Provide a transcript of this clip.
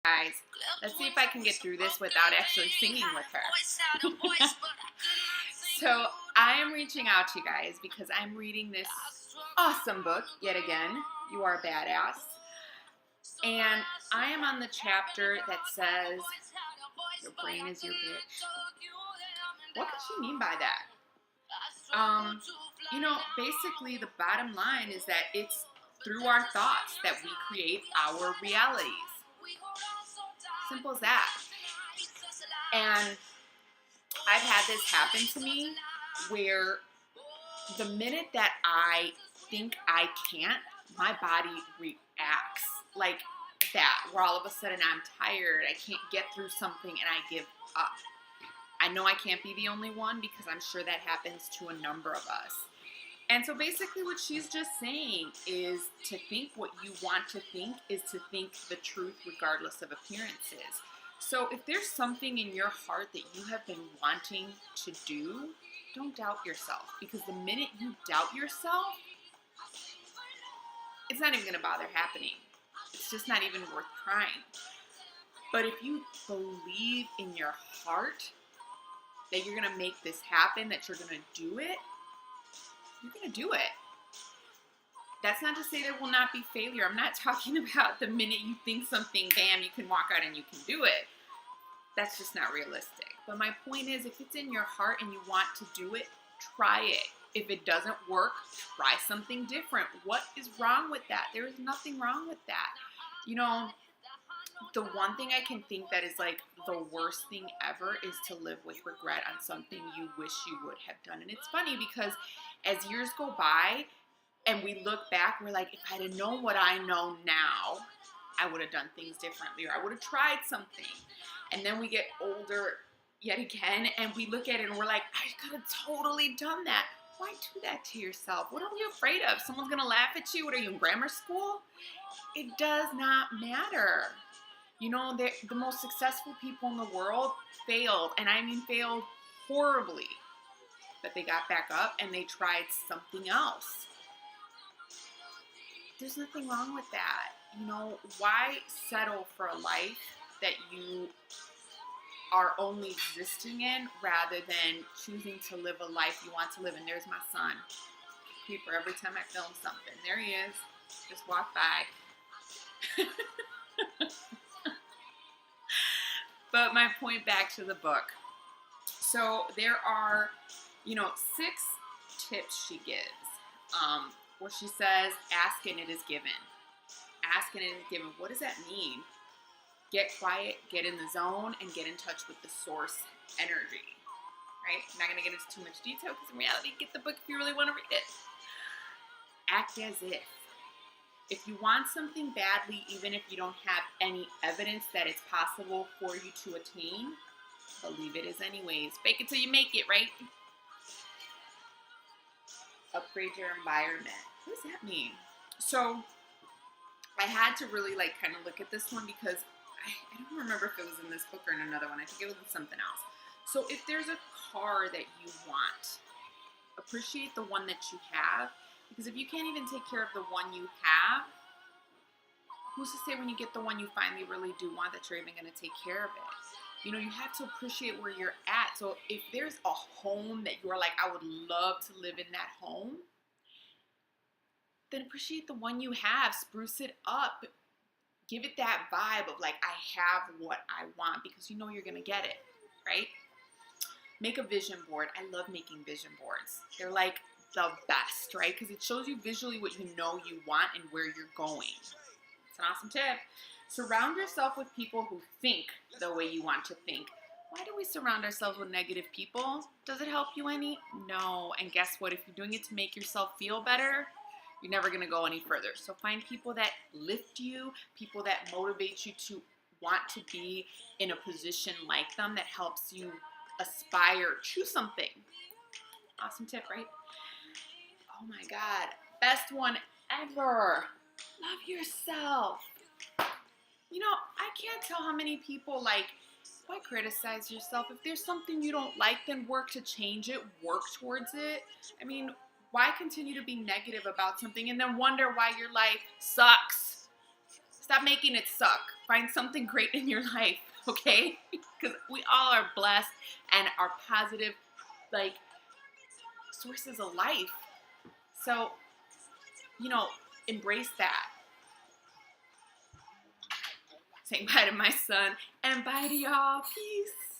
Guys, let's see if I can get through this without actually singing with her. So I am reaching out to you guys because I'm reading this awesome book yet again, You Are Badass. And I am on the chapter that says, your brain is your bitch. What could she mean by that? Basically the bottom line is that it's through our thoughts that we create our realities. Simple as that. And I've had this happen to me where the minute that I think I can't, my body reacts like that, where all of a sudden I'm tired, I can't get through something, and I give up. I know I can't be the only one because I'm sure that happens to a number of us. And so basically what she's just saying is to think what you want to think is to think the truth regardless of appearances. So if there's something in your heart that you have been wanting to do, don't doubt yourself. Because the minute you doubt yourself, it's not even going to bother happening. It's just not even worth trying. But if you believe in your heart that you're going to make this happen, that you're going to do it, you're going to do it. That's not to say there will not be failure. I'm not talking about the minute you think something, bam, you can walk out and you can do it. That's just not realistic. But my point is, if it's in your heart and you want to do it, try it. If it doesn't work, try something different. What is wrong with that? There is nothing wrong with that. The one thing I can think that is like the worst thing ever is to live with regret on something you wish you would have done. And it's funny because as years go by and we look back, we're like, if I'd have known what I know now, I would have done things differently, or I would have tried something. And then we get older yet again and we look at it and we're like, I could have totally done that. Why do that to yourself? What are you afraid of? Someone's going to laugh at you? What are you, in grammar school? It does not matter. The most successful people in the world failed, and I mean failed horribly. But they got back up and they tried something else. There's nothing wrong with that. Why settle for a life that you are only existing in rather than choosing to live a life you want to live? And there's my son. Creeper every time I film something. There he is. Just walk by. But my point back to the book. So there are, 6 tips she gives. Where she says, ask and it is given. Ask and it is given. What does that mean? Get quiet, get in the zone, and get in touch with the source energy. Right? I'm not going to get into too much detail because in reality, get the book if you really want to read it. Act as if. If you want something badly, even if you don't have any evidence that it's possible for you to attain, believe it is anyways. Fake it till you make it, right? Upgrade your environment. What does that mean? So I had to really kind of look at this one because I don't remember if it was in this book or in another one. I think it was in something else. So if there's a car that you want, appreciate the one that you have. Because if you can't even take care of the one you have, who's to say when you get the one you finally really do want that you're even going to take care of it? You have to appreciate where you're at. So if there's a home that you're like, I would love to live in that home, then appreciate the one you have. Spruce it up. Give it that vibe of I have what I want, because you're going to get it, right? Make a vision board. I love making vision boards. They're the best, right? Because it shows you visually what you want and where you're going. It's an awesome tip. Surround yourself with people who think the way you want to think. Why do we surround ourselves with negative people? Does it help you any? No. And guess what? If you're doing it to make yourself feel better, you're never going to go any further. So find people that lift you, people that motivate you to want to be in a position like them that helps you aspire to something. Awesome tip, right? Oh my God. Best one ever. Love yourself. I can't tell how many people why criticize yourself? If there's something you don't like, then work to change it, work towards it. Why continue to be negative about something and then wonder why your life sucks? Stop Stop making it suck. Find something great in your life, okay? Because we all are blessed and are positive, like, sources of life. So, you know, embrace that. Saying bye to my son and bye to y'all. Peace.